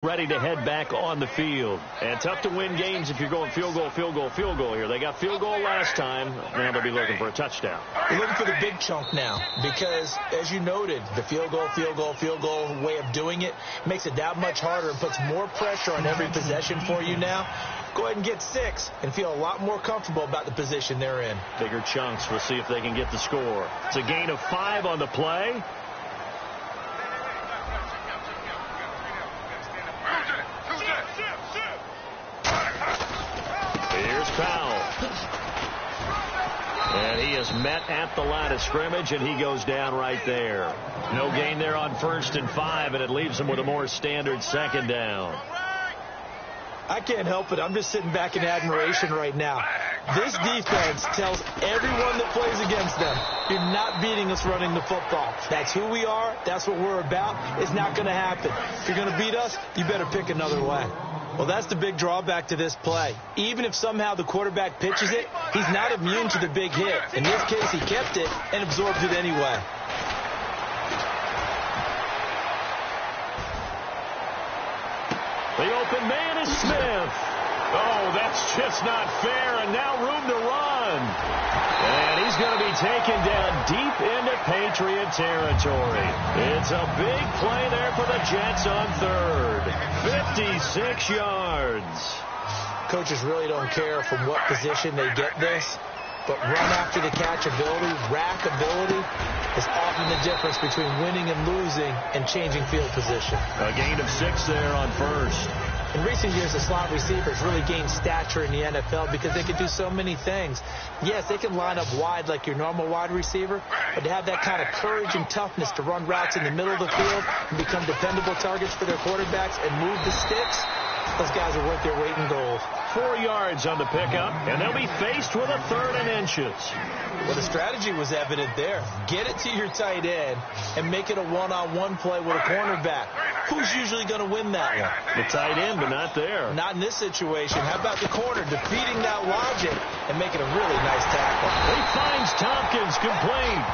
ready to head back on the field. And tough to win games if you're going field goal, field goal, field goal here. They got field goal last time. Now they'll be looking for a touchdown. They're looking for the big chunk now because, as you noted, the field goal, field goal, field goal way of doing it makes it that much harder and puts more pressure on every possession for you now. Go ahead and get 6 and feel a lot more comfortable about the position they're in. Bigger chunks. We'll see if they can get the score. It's a gain of 5 on the play. Here's Powell. And he is met at the line of scrimmage, and he goes down right there. No gain there on 1st and 5, and it leaves him with a more standard 2nd down. I can't help it. I'm just sitting back in admiration right now. This defense tells everyone that plays against them, you're not beating us running the football. That's who we are. That's what we're about. It's not going to happen. If you're going to beat us, you better pick another way. Well, that's the big drawback to this play. Even if somehow the quarterback pitches it, he's not immune to the big hit. In this case, he kept it and absorbed it anyway. The open man is Smith. Oh, that's just not fair, and now room to run. And he's going to be taken down deep into Patriot territory. It's a big play there for the Jets on 3rd. 56 yards. Coaches really don't care from what position they get this, but run after the catch ability, rack ability, is often the difference between winning and losing and changing field position. A gain of 6 there on 1st. In recent years, the slot receivers really gained stature in the NFL because they can do so many things. Yes, they can line up wide like your normal wide receiver, but to have that kind of courage and toughness to run routes in the middle of the field and become dependable targets for their quarterbacks and move the sticks, those guys are worth their weight in gold. 4 yards on the pickup, and they'll be faced with a 3rd and inches. Well, the strategy was evident there. Get it to your tight end and make it a one-on-one play with a cornerback. Who's usually going to win that one? The tight end, but not there. Not in this situation. How about the corner defeating that logic and making a really nice tackle? He finds Tompkins complete.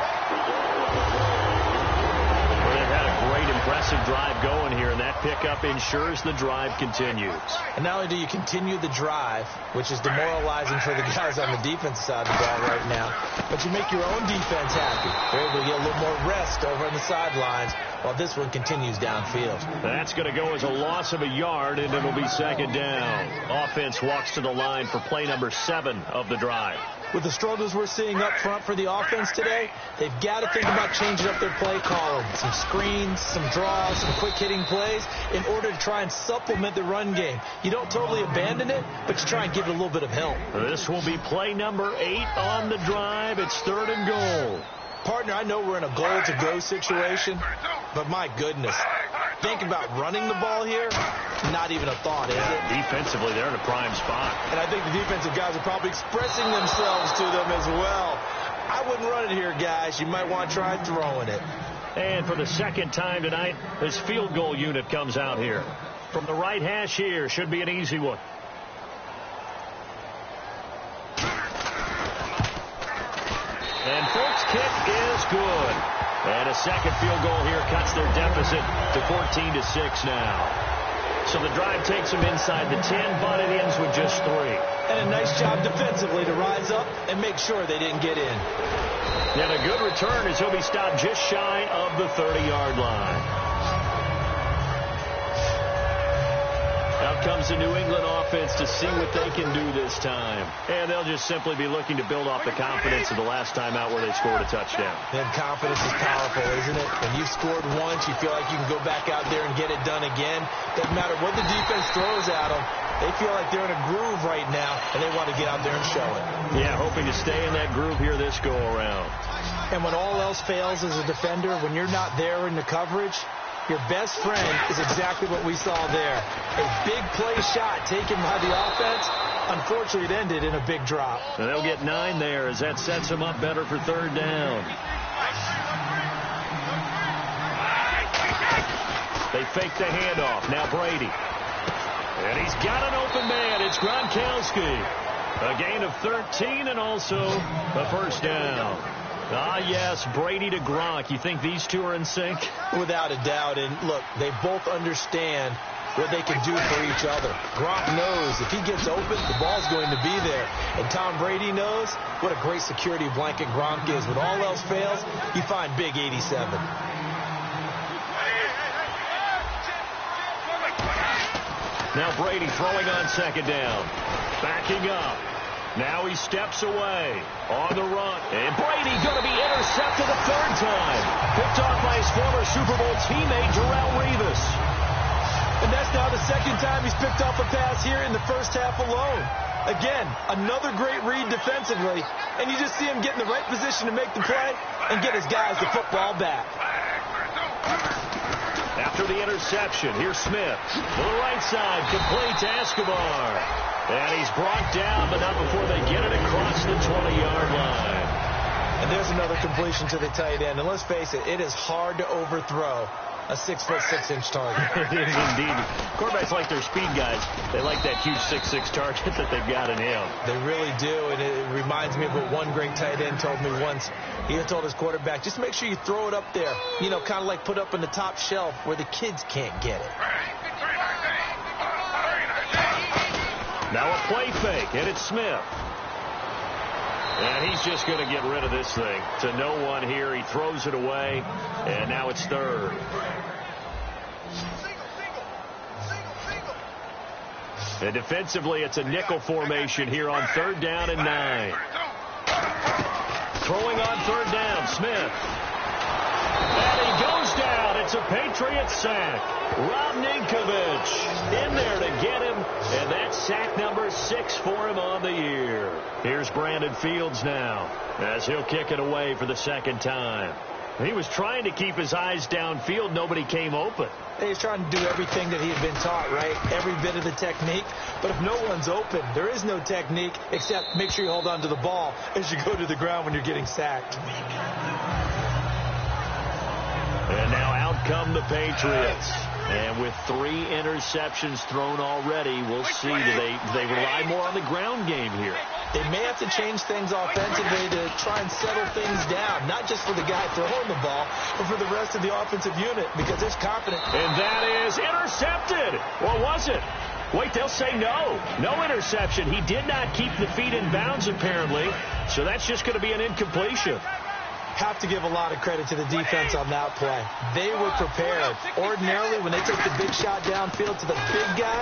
They've had a great, impressive drive going here, and that pickup ensures the drive continues. And not only do you continue the drive, which is demoralizing for the guys on the defense side of the ball right now, but you make your own defense happy. They're able to get a little more rest over on the sidelines while this one continues downfield. That's going to go as a loss of a yard, and it'll be 2nd down. Offense walks to the line for play number 7 of the drive. With the struggles we're seeing up front for the offense today, they've got to think about changing up their play calling. Some screens, some draws, some quick-hitting plays in order to try and supplement the run game. You don't totally abandon it, but you try and give it a little bit of help. This will be play number 8 on the drive. It's 3rd and goal. Partner, I know we're in a goal-to-go situation, but my goodness, think about running the ball here, not even a thought, is it? Defensively, they're in a prime spot. And I think the defensive guys are probably expressing themselves to them as well. I wouldn't run it here, guys. You might want to try throwing it. And for the 2nd time tonight, this field goal unit comes out here. From the right hash here, should be an easy one. And Folk's kick is good. And a 2nd field goal here cuts their deficit to 14-6 now. So the drive takes them inside the 10, but it ends with just 3. And a nice job defensively to rise up and make sure they didn't get in. And a good return as he'll be stopped just shy of the 30-yard line. Out comes the New England offense to see what they can do this time. And they'll just simply be looking to build off the confidence of the last time out where they scored a touchdown. And confidence is powerful, isn't it? When you've scored once, you feel like you can go back out there and get it done again. Doesn't matter what the defense throws at them. They feel like they're in a groove right now, and they want to get out there and show it. Yeah, hoping to stay in that groove here this go-around. And when all else fails as a defender, when you're not there in the coverage, your best friend is exactly what we saw there. A big play shot taken by the offense. Unfortunately, it ended in a big drop. And they'll get 9 there as that sets them up better for 3rd down. They fake the handoff. Now Brady. And he's got an open man. It's Gronkowski. A gain of 13 and also a 1st down. Ah, yes, Brady to Gronk. You think these two are in sync? Without a doubt. And look, they both understand what they can do for each other. Gronk knows if he gets open, the ball's going to be there. And Tom Brady knows what a great security blanket Gronk is. When all else fails, you find big 87. Now Brady throwing on second down. Backing up. Now he steps away on the run. And Brady going to be intercepted a third time. Picked off by his former Super Bowl teammate, Darrelle Revis. And that's now the second time he's picked off a pass here in the first half alone. Again, another great read defensively. And you just see him get in the right position to make the play and get his guys the football back. After the interception, here's Smith. To the right side, complete to Escobar. And he's brought down, but not before they get it across the 20-yard line. And there's another completion to the tight end. And let's face it, it is hard to overthrow a 6'6" target. It is indeed. Quarterbacks like their speed guys. They like that huge 6'6" target that they've got in him. They really do, and it reminds me of what one great tight end told me once. He had told his quarterback, just make sure you throw it up there, you know, kind of like put up in the top shelf where the kids can't get it. Now a play fake, and it's Smith. And he's just going to get rid of this thing. To no one here. He throws it away, and now it's third. And defensively, it's a nickel formation here on 3rd down and 9. Throwing on 3rd down, Smith. And he goes down. It's a Patriot sack. Rob Ninkovich in there to get him, and that's sack number 6 for him on the year. Here's Brandon Fields now as he'll kick it away for the second time. He was trying to keep his eyes downfield. Nobody came open. He's trying to do everything that he had been taught, right? Every bit of the technique. But if no one's open, there is no technique except make sure you hold on to the ball as you go to the ground when you're getting sacked. And now out come the Patriots. And with 3 interceptions thrown already, we'll see. Do they rely more on the ground game here? They may have to change things offensively to try and settle things down, not just for the guy throwing the ball, but for the rest of the offensive unit, because it's confident. And that is intercepted. Or was it? Wait, they'll say no. No interception. He did not keep the feet in bounds, apparently. So that's just going to be an incompletion. Have to give a lot of credit to the defense on that play. They were prepared. Ordinarily, when they take the big shot downfield to the big guy,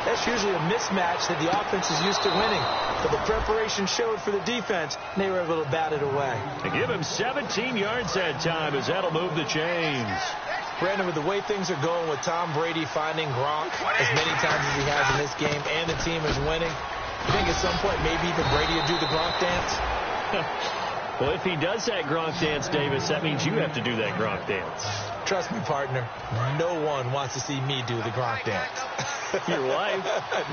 that's usually a mismatch that the offense is used to winning. But the preparation showed for the defense, and they were able to bat it away. They give him 17 yards that time as that'll move the chains. Brandon, with the way things are going with Tom Brady finding Gronk as many times as he has in this game, and the team is winning, you think at some point maybe even Brady would do the Gronk dance? Well, if he does that Gronk dance, Davis, that means you have to do that Gronk dance. Trust me, partner, no one wants to see me do the Gronk dance. Your wife?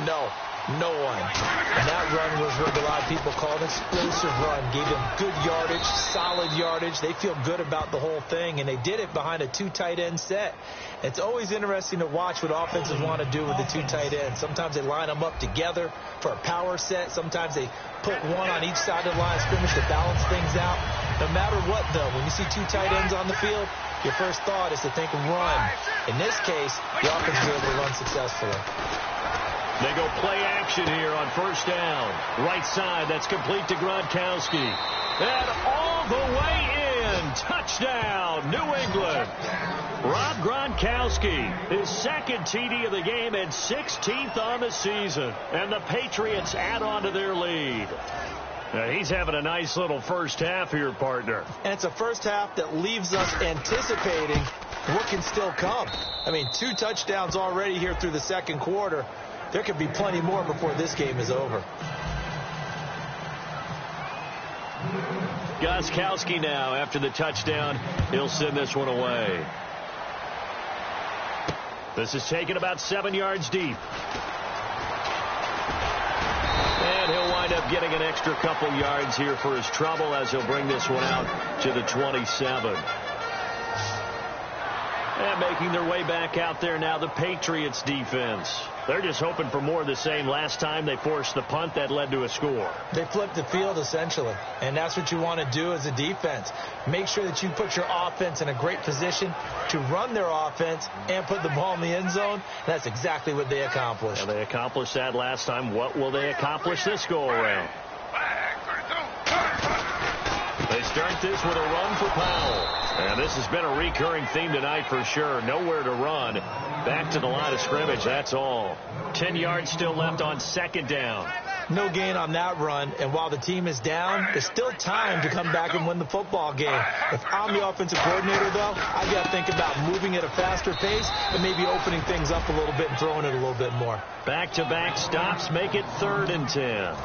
No one. And that run was what a lot of people call an explosive run. Gave them good yardage, solid yardage. They feel good about the whole thing, and they did it behind a 2 tight end set. It's always interesting to watch what offenses want to do with the 2 tight ends. Sometimes they line them up together for a power set. Sometimes they put one on each side of the line of scrimmage to balance things out. No matter what, though, when you see 2 tight ends on the field, your first thought is to think run. In this case, the offense is able to run successfully. They go play action here on 1st down. Right side, that's complete to Gronkowski. And all the way in. Touchdown, New England. Rob Gronkowski, his 2nd TD of the game and 16th on the season. And the Patriots add on to their lead. He's having a nice little first half here, partner. And it's a first half that leaves us anticipating what can still come. I mean, 2 touchdowns already here through the second quarter. There could be plenty more before this game is over. Gronkowski now, after the touchdown, he'll send this one away. This is taken about 7 yards deep. And he'll wind up getting an extra couple yards here for his trouble as he'll bring this one out to the 27. And making their way back out there now, the Patriots defense. They're just hoping for more of the same. Last time they forced the punt that led to a score. They flipped the field, essentially, and that's what you want to do as a defense. Make sure that you put your offense in a great position to run their offense and put the ball in the end zone. That's exactly what they accomplished. Yeah, they accomplished that last time. What will they accomplish this go-around? They start this with a run for Powell. And this has been a recurring theme tonight for sure. Nowhere to run. Back to the line of scrimmage, that's all. 10 yards still left on second down. No gain on that run, and while the team is down, there's still time to come back and win the football game. If I'm the offensive coordinator, though, I got to think about moving at a faster pace and maybe opening things up a little bit and throwing it a little bit more. Back-to-back stops make it 3rd and 10.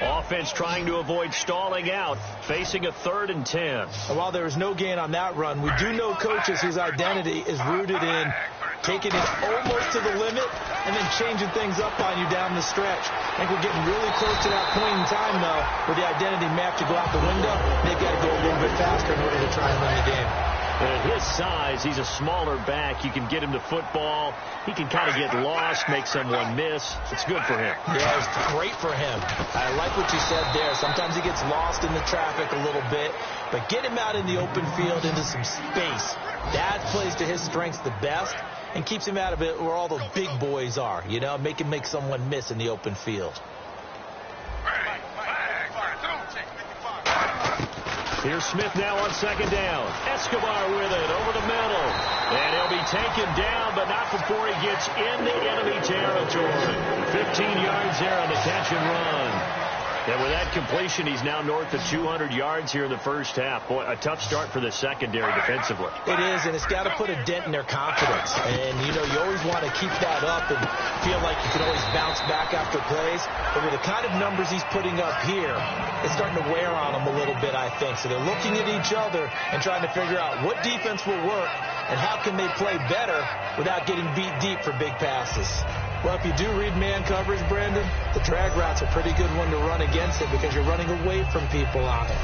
Offense trying to avoid stalling out, facing a 3rd and 10. And while there was no gain on that run, we do know coaches whose identity is rooted in taking it almost to the limit and then changing things up on you down the stretch. I think we're getting really close to that point in time, though, where the identity map to go out the window. They've got to go a little bit faster in order to try and win the game. At his size, he's a smaller back. You can get him to football. He can kind of get lost, make someone miss. It's good for him. Yeah, it's great for him. I like what you said there. Sometimes he gets lost in the traffic a little bit, but get him out in the open field into some space. That plays to his strengths the best and keeps him out of it where all the big boys are, you know, make him make someone miss in the open field. Here's Smith now on second down. Escobar with it over the middle. And he'll be taken down, but not before he gets into enemy territory. 15 yards there on the catch and run. And with that completion, he's now north of 200 yards here in the first half. Boy, a tough start for the secondary defensively. It is, and it's got to put a dent in their confidence. And, you know, you always want to keep that up and feel like you can always bounce back after plays. But with the kind of numbers he's putting up here, it's starting to wear on them a little bit, I think. So they're looking at each other and trying to figure out what defense will work and how can they play better without getting beat deep for big passes. Well, if you do read man coverage, Brandon, the drag route's a pretty good one to run against it because you're running away from people on it.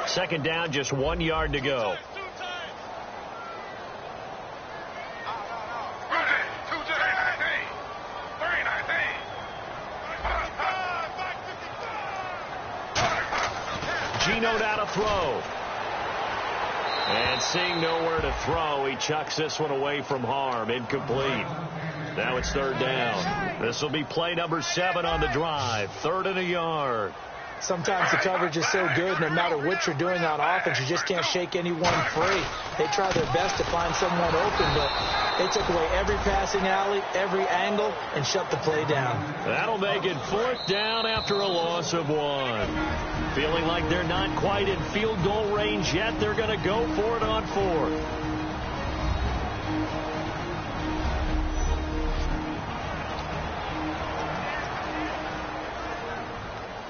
Second down, just 1 yard to go. Gino now to throw. And seeing nowhere to throw, he chucks this one away from harm. Incomplete. Now it's 3rd down. This will be play number 7 on the drive. 3rd and a yard. Sometimes the coverage is so good, no matter what you're doing on offense, you just can't shake anyone free. They try their best to find someone open, but they took away every passing alley, every angle, and shut the play down. That'll make it 4th down after a loss of 1. Feeling like they're not quite in field goal range yet, they're going to go for it on 4th.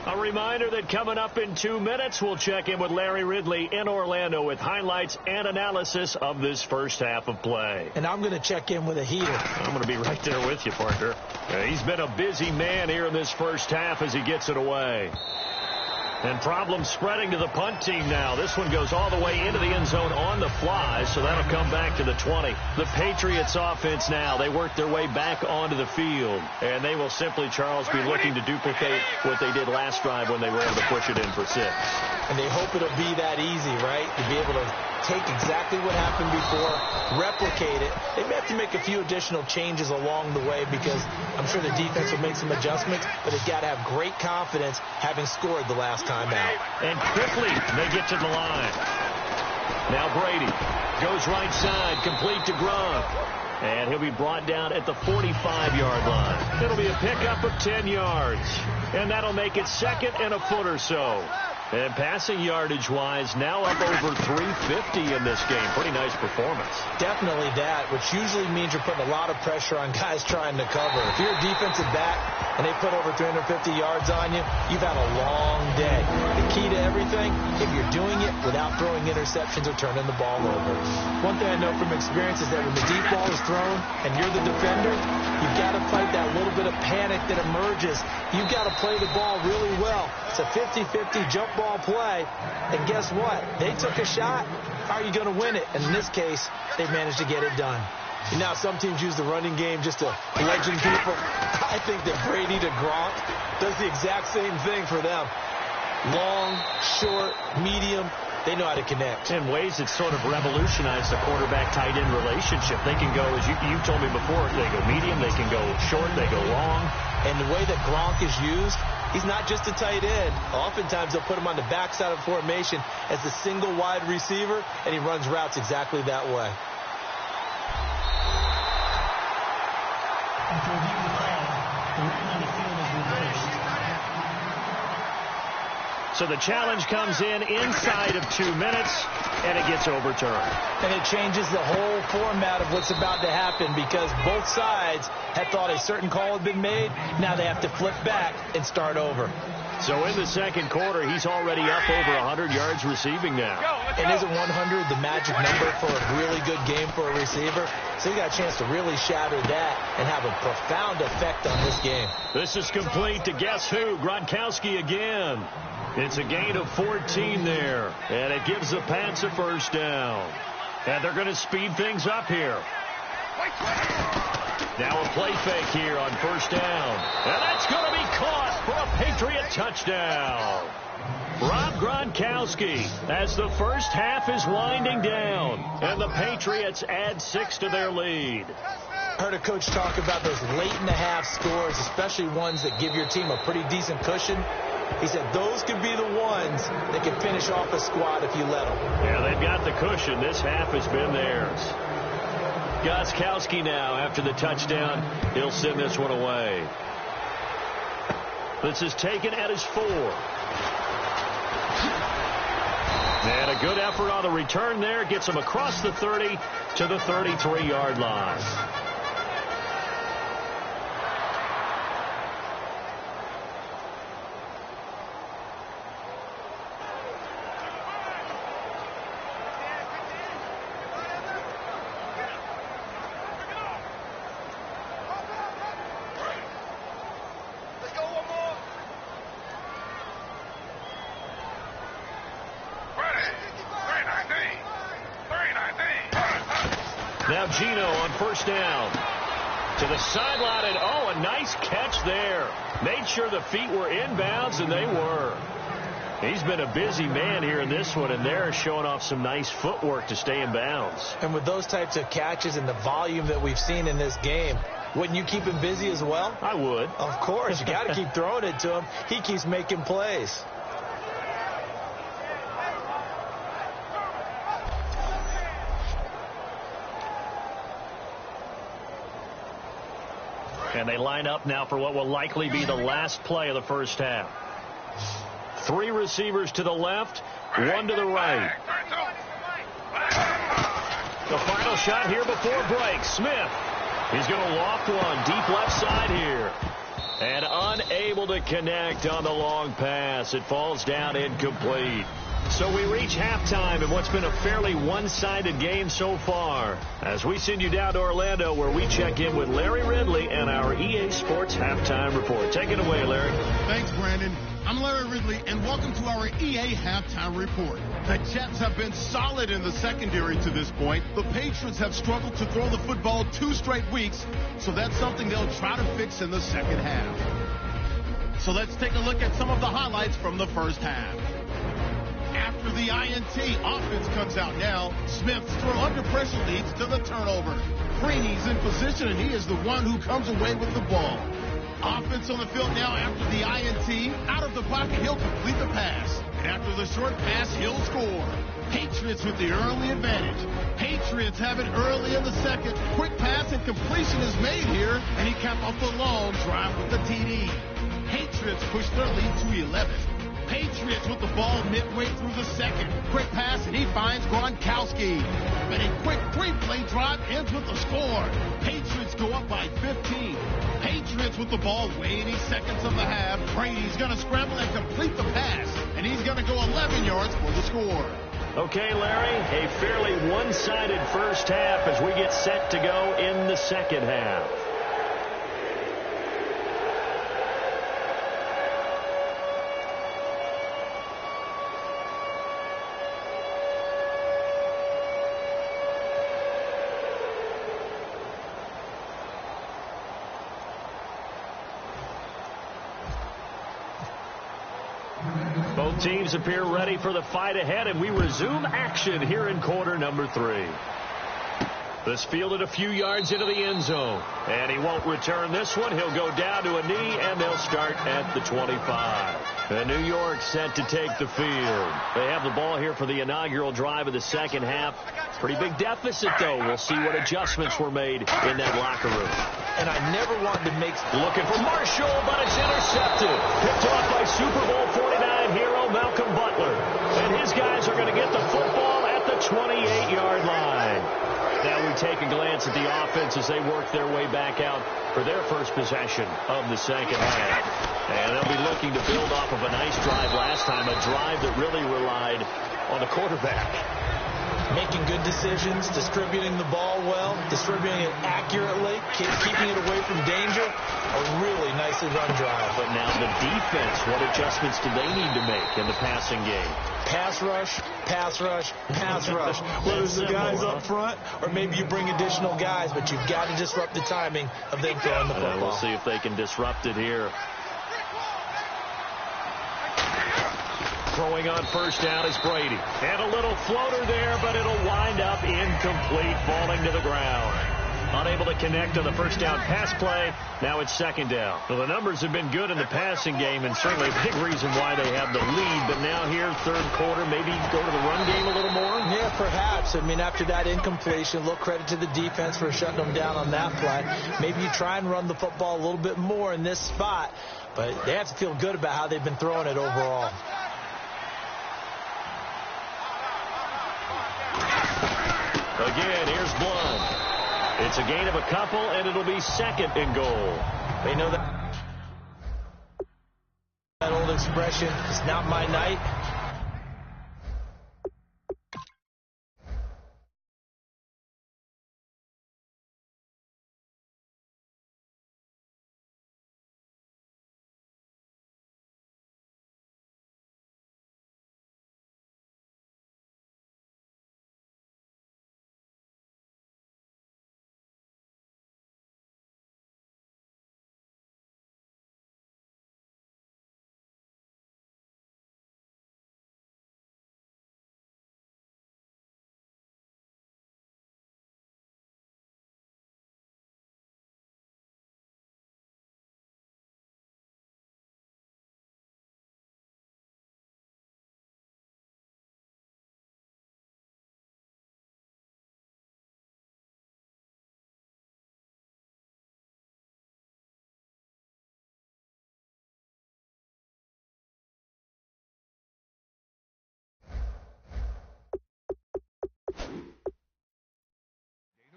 A reminder that coming up in 2 minutes, we'll check in with Larry Ridley in Orlando with highlights and analysis of this first half of play. And I'm going to check in with a heater. I'm going to be right there with you, partner. He's been a busy man here in this first half as he gets it away. And problems spreading to the punt team now. This one goes all the way into the end zone on the fly, so that'll come back to the 20. The Patriots offense now, they work their way back onto the field. And they will simply, Charles, be looking to duplicate what they did last drive when they were able to push it in for 6. And they hope it'll be that easy, right? To be able to take exactly what happened before, replicate it. They may have to make a few additional changes along the way because I'm sure the defense will make some adjustments, but they've got to have great confidence having scored the last time out. And quickly, they get to the line. Now Brady goes right side, complete to Gronk. And he'll be brought down at the 45-yard line. It'll be a pickup of 10 yards. And that'll make it 2nd and a foot or so. And passing yardage-wise, now up over 350 in this game. Pretty nice performance. Definitely that, which usually means you're putting a lot of pressure on guys trying to cover. If you're a defensive back and they put over 350 yards on you, you've had a long day. The key to everything, if you're doing it without throwing interceptions or turning the ball over. One thing I know from experience is that when the deep ball is thrown and you're the defender, You've got to fight that little bit of panic that emerges. You've got to play the ball really well. It's a 50-50 jump ball play. And guess what? They took a shot. How are you going to win it? And in this case, they managed to get it done. And now some teams use the running game just to legend people. I think that Brady to Gronk does the exact same thing for them. Long, short, medium, they know how to connect. In ways that sort of revolutionized the quarterback-tight end relationship. They can go, as you told me before, they go medium, they can go short, they go long. And the way that Gronk is used, he's not just a tight end. Oftentimes they'll put him on the backside of formation as the single wide receiver, and he runs routes exactly that way. After review of the call, the ruling on the field is reversed. So the challenge comes in inside of 2 minutes, and it gets overturned. And it changes the whole format of what's about to happen because both sides had thought a certain call had been made. Now they have to flip back and start over. So in the second quarter, he's already up over 100 yards receiving now. And isn't 100 the magic number for a really good game for a receiver? So you got a chance to really shatter that and have a profound effect on this game. This is complete to guess who? Gronkowski again. It's a gain of 14 there, and it gives the Pats a first down. And they're going to speed things up here. Now a play fake here on first down. And that's going to be caught for a Patriot touchdown. Rob Gronkowski as the first half is winding down, and the Patriots add 6 to their lead. I heard a coach talk about those late-in-the-half scores, especially ones that give your team a pretty decent cushion. He said those could be the ones that can finish off a squad if you let them. Yeah, they've got the cushion. This half has been theirs. Gronkowski now after the touchdown. He'll send this one away. This is taken at his 4. And a good effort on the return there. Gets him across the 30 to the 33-yard line. Now Gino on first down. To the sideline, and a nice catch there. Made sure the feet were inbounds, and they were. He's been a busy man here in this one, and they're showing off some nice footwork to stay in bounds. And with those types of catches and the volume that we've seen in this game, wouldn't you keep him busy as well? I would. Of course. You got to keep throwing it to him. He keeps making plays. And they line up now for what will likely be the last play of the first half. 3 receivers to the left, 1 to the right. The final shot here before break. Smith. He's going to loft one deep left side here. And unable to connect on the long pass. It falls down incomplete. So we reach halftime in what's been a fairly one-sided game so far. As we send you down to Orlando, where we check in with Larry Ridley and our EA Sports Halftime Report. Take it away, Larry. Thanks, Brandon. I'm Larry Ridley, and welcome to our EA Halftime Report. The Jets have been solid in the secondary to this point. The Patriots have struggled to throw the football 2 straight weeks, so that's something they'll try to fix in the second half. So let's take a look at some of the highlights from the first half. After the INT, offense comes out now. Smith's throw under pressure leads to the turnover. Freeney's in position, and he is the one who comes away with the ball. Offense on the field now after the INT. Out of the pocket, he'll complete the pass. And after the short pass, he'll score. Patriots with the early advantage. Patriots have it early in the second. Quick pass and completion is made here, and he capped off the long drive with the TD. Patriots push their lead to 11. Patriots with the ball midway through the second. Quick pass, and he finds Gronkowski. And a quick 3-play drive ends with a score. Patriots go up by 15. Patriots with the ball waning seconds of the half. Brady's going to scramble and complete the pass. And he's going to go 11 yards for the score. Okay, Larry, a fairly one-sided first half as we get set to go in the second half. Both teams appear ready for the fight ahead, and we resume action here in quarter number 3. This fielded a few yards into the end zone, and he won't return this one. He'll go down to a knee, and they'll start at the 25. And New York set to take the field. They have the ball here for the inaugural drive of the second half. Pretty big deficit, though. We'll see what adjustments were made in that locker room. And I never wanted to make... Looking for Marshall, but it's intercepted. Picked off by Super Bowl 49 hero Malcolm Butler. And his guys are going to get the football at the 28-yard line. Now we take a glance at the offense as they work their way back out for their first possession of the second half. And they'll be looking to build off of a nice drive last time, a drive that really relied on the quarterback. Making good decisions, distributing the ball well, distributing it accurately, keeping it away from danger. A really nicely run drive. But now the defense, what adjustments do they need to make in the passing game? Pass rush, pass rush, pass rush. Whether it's the guys up front or maybe you bring additional guys, but you've got to disrupt the timing of them throwing the football. We'll see if they can disrupt it here. Throwing on first down is Brady. And a little floater there, but it'll wind up incomplete, falling to the ground. Unable to connect on the first down pass play. Now it's second down. Well, the numbers have been good in the passing game, and certainly a big reason why they have the lead. But now here, third quarter, maybe go to the run game a little more? Yeah, perhaps. I mean, after that incompletion, a little credit to the defense for shutting them down on that play. Maybe you try and run the football a little bit more in this spot. But they have to feel good about how they've been throwing it overall. Again, here's Blunt. It's a gain of a couple, and it'll be second and goal. They know that old expression, it's not my night.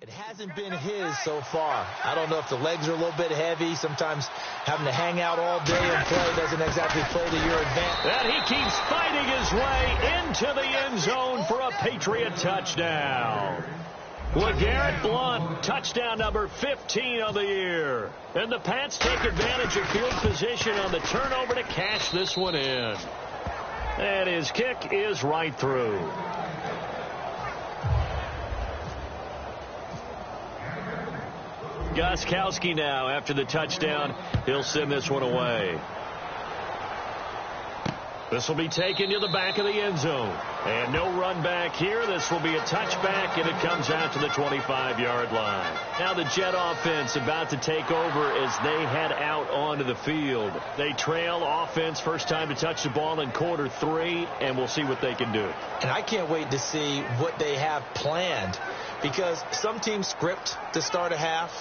It hasn't been his so far. I don't know if the legs are a little bit heavy. Sometimes having to hang out all day and play doesn't exactly play to your advantage. And he keeps fighting his way into the end zone for a Patriot touchdown. LeGarrette Blunt, touchdown number 15 of the year. And the Pats take advantage of field position on the turnover to cash this one in. And his kick is right through. Gostkowski now, after the touchdown, he'll send this one away. This will be taken to the back of the end zone. And no run back here. This will be a touchback, and it comes out to the 25-yard line. Now the Jet offense about to take over as they head out onto the field. They trail offense, first time to touch the ball in quarter 3, and we'll see what they can do. And I can't wait to see what they have planned, because some teams script to start a half.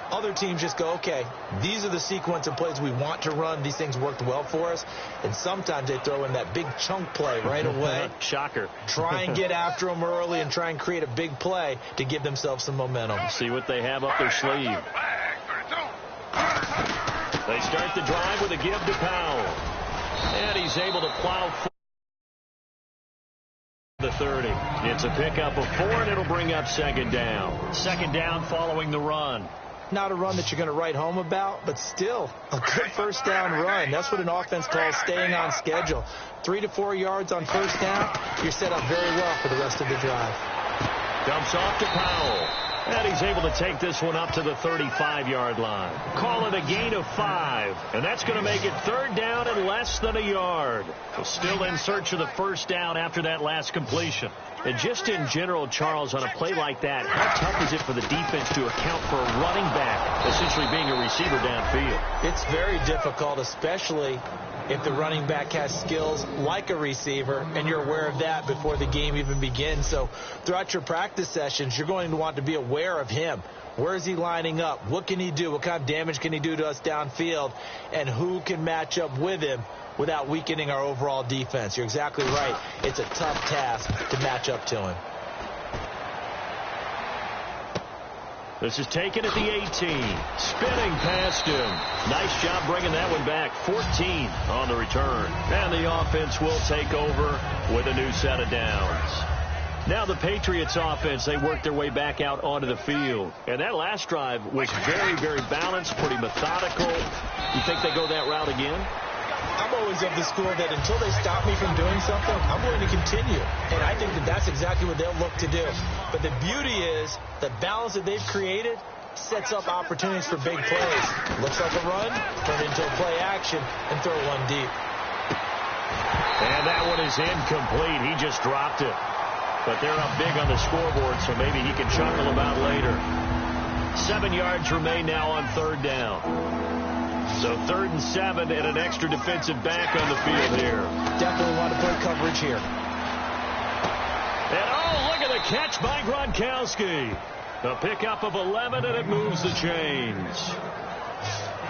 Other teams just go, okay, these are the sequence of plays we want to run. These things worked well for us. And sometimes they throw in that big chunk play right away. Shocker. Try and get after them early and try and create a big play to give themselves some momentum. See what they have up their sleeve. They start the drive with a give to Powell. And he's able to plow the 30. It's a pickup of 4, and it'll bring up second down. Second down following the run. Not a run that you're going to write home about, but still a good first down run. That's what an offense calls staying on schedule. 3 to 4 yards on first down, you're set up very well for the rest of the drive. Dumps off to Powell. And he's able to take this one up to the 35-yard line. Call it a gain of 5. And that's going to make it 3rd down and less than a yard. So still in search of the first down after that last completion. And just in general, Charles, on a play like that, how tough is it for the defense to account for a running back essentially being a receiver downfield? It's very difficult, especially if the running back has skills like a receiver, and you're aware of that before the game even begins. So throughout your practice sessions, you're going to want to be aware of him. Where is he lining up? What can he do? What kind of damage can he do to us downfield? And who can match up with him without weakening our overall defense? You're exactly right. It's a tough task to match up to him. This is taken at the 18. Spinning past him. Nice job bringing that one back. 14 on the return. And the offense will take over with a new set of downs. Now the Patriots offense, they work their way back out onto the field. And that last drive was very, very balanced, pretty methodical. You think they go that route again? I'm always of the school that until they stop me from doing something, I'm going to continue. And I think that that's exactly what they'll look to do. But the beauty is the balance that they've created sets up opportunities for big plays. Looks like a run, turn into a play action, and throw one deep. And that one is incomplete. He just dropped it. But they're up big on the scoreboard, so maybe he can chuckle about later. 7 yards remain now on 3rd down. So 3rd and 7 and an extra defensive back on the field here. Definitely want to play coverage here. And oh, look at the catch by Gronkowski. A pickup of 11, and it moves the chains.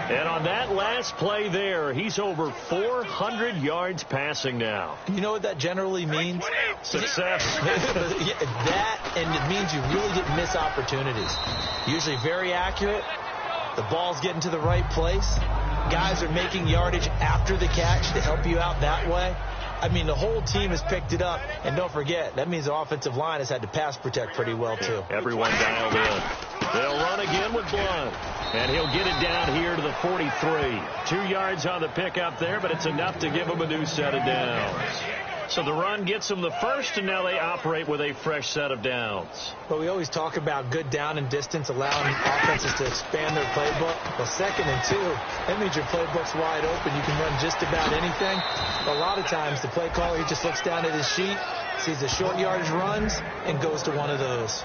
And on that last play there, he's over 400 yards passing now. You know what that generally means? Success. That, and it means you really didn't miss opportunities. Usually very accurate. The ball's getting to the right place. Guys are making yardage after the catch to help you out that way. I mean, the whole team has picked it up. And don't forget, that means the offensive line has had to pass protect pretty well, too. Everyone dialed in. They'll run again with Blunt. And he'll get it down here to the 43. 2 yards on the pickup there, but it's enough to give him a new set of downs. So the run gets them the first, and now they operate with a fresh set of downs. But we always talk about good down and distance, allowing offenses to expand their playbook. Well, 2nd and 2, that means your playbook's wide open. You can run just about anything. A lot of times, the play caller, he just looks down at his sheet, sees the short yardage runs, and goes to one of those.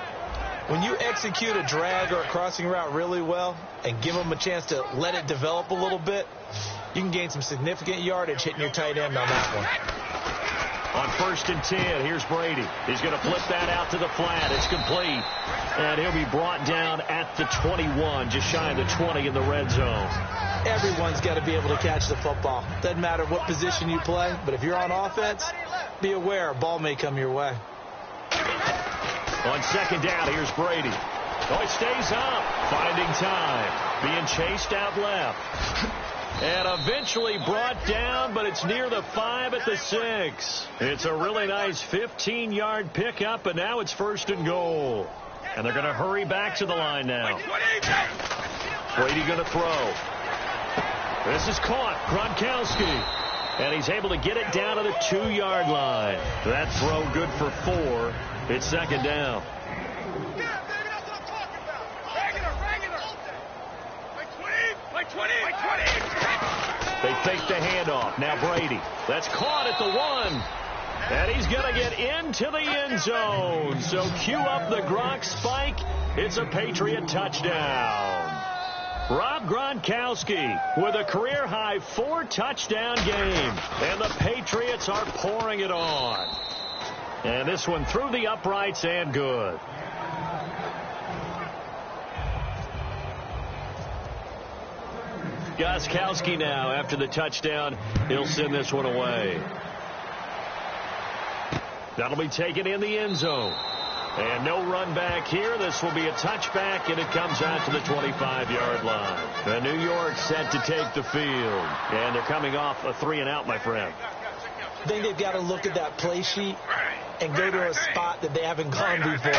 When you execute a drag or a crossing route really well and give them a chance to let it develop a little bit, you can gain some significant yardage hitting your tight end on that one. On 1st and 10, here's Brady. He's going to flip that out to the flat. It's complete. And he'll be brought down at the 21, just shy of the 20 in the red zone. Everyone's got to be able to catch the football. Doesn't matter what position you play, but if you're on offense, be aware a ball may come your way. On 2nd down, here's Brady. Oh, it stays up. Finding time. Being chased out left. And eventually brought down, but it's near the 5 at the 6. It's a really nice 15-yard pickup, and now it's 1st and goal. And they're going to hurry back to the line now. Brady going to throw. This is caught. Gronkowski. And he's able to get it down to the 2-yard line. That throw good for 4. It's 2nd down. They fake the handoff. Now Brady. That's caught at the 1. And he's going to get into the end zone. So cue up the Gronk spike. It's a Patriot touchdown. Rob Gronkowski with a career-high 4-touchdown game. And the Patriots are pouring it on. And this one through the uprights and good. Gostkowski now, after the touchdown, he'll send this one away. That'll be taken in the end zone. And no run back here. This will be a touchback, and it comes out to the 25-yard line. The New York set to take the field. And they're coming off a 3-and-out, my friend. I think they've got to look at that play sheet and go to a spot that they haven't gone before.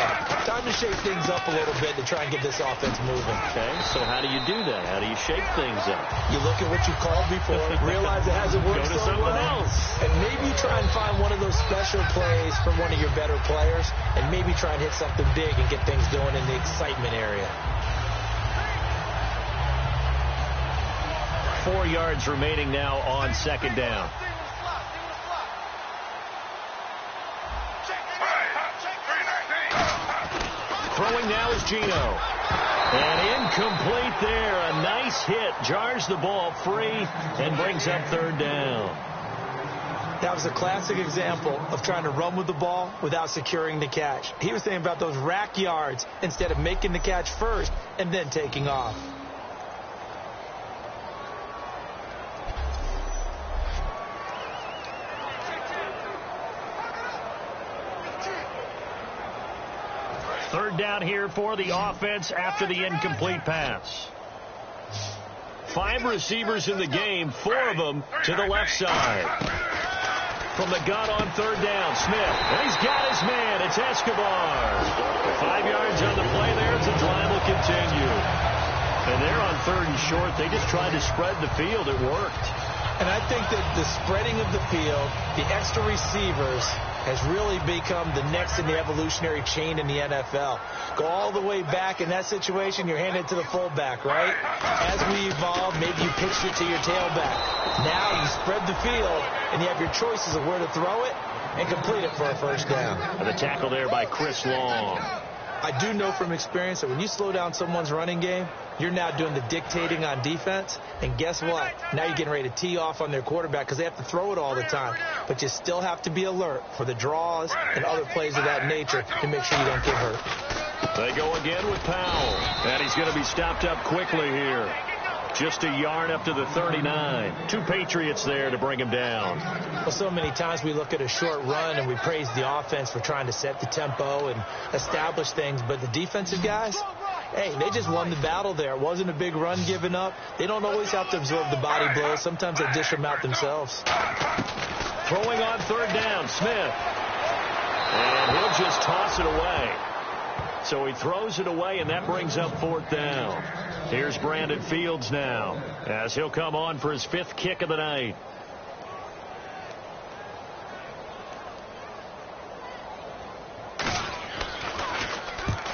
Time to shake things up a little bit to try and get this offense moving. Okay, so how do you do that? How do you shake things up? You look at what you called before, realize it hasn't worked Go to so something well, else. and maybe try and find one of those special plays from one of your better players, and maybe try and hit something big and get things going in the excitement area. 4 yards remaining now on second down. Throwing now is Gino. And incomplete there. A nice hit. Jars the ball free and brings up third down. That was a classic example of trying to run with the ball without securing the catch. He was thinking about those rack yards instead of making the catch first and then taking off. Third down here for the offense after the incomplete pass. 5 receivers in the game, 4 of them to the left side. From the gun on third down, Smith. And he's got his man. It's Escobar. 5 yards on the play there as the drive will continue. And they're on third and short. They just tried to spread the field. It worked. And I think that the spreading of the field, the extra receivers, has really become the next in the evolutionary chain in the NFL. Go all the way back in that situation, you're handed to the fullback, right? As we evolve, maybe you pitch it to your tailback. Now you spread the field, and you have your choices of where to throw it and complete it for a first down. And the tackle there by Chris Long. I do know from experience that when you slow down someone's running game, you're now doing the dictating on defense. And guess what? Now you're getting ready to tee off on their quarterback because they have to throw it all the time. But you still have to be alert for the draws and other plays of that nature to make sure you don't get hurt. They go again with Powell. And he's going to be stopped up quickly here. Just a yard up to the 39. 2 Patriots there to bring him down. Well, so many times we look at a short run and we praise the offense for trying to set the tempo and establish things. But the defensive guys, hey, they just won the battle there. It wasn't a big run given up. They don't always have to absorb the body blows. Sometimes they dish them out themselves. Throwing on third down, Smith. And he'll just toss it away. So he throws it away, and that brings up fourth down. Here's Brandon Fields now as he'll come on for his 5th kick of the night.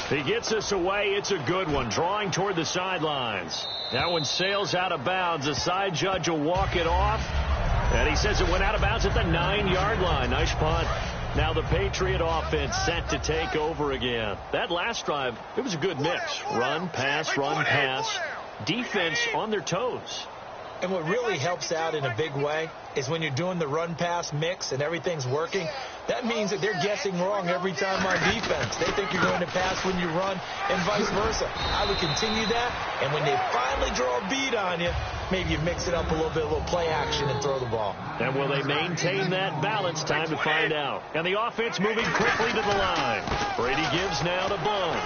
He gets us away. It's a good one. Drawing toward the sidelines. That one sails out of bounds. The side judge will walk it off. And he says it went out of bounds at the 9-yard line. Nice punt. Now the Patriot offense set to take over again. That last drive, it was a good mix. Run, pass, run, pass. Defense on their toes. And what really helps out in a big way is when you're doing the run-pass mix and everything's working, that means that they're guessing wrong every time on defense. They think you're going to pass when you run and vice versa. I would continue that, and when they finally draw a bead on you, maybe you mix it up a little bit, a little play action and throw the ball. And will they maintain that balance? Time to find out. And the offense moving quickly to the line. Brady gives now to Bone.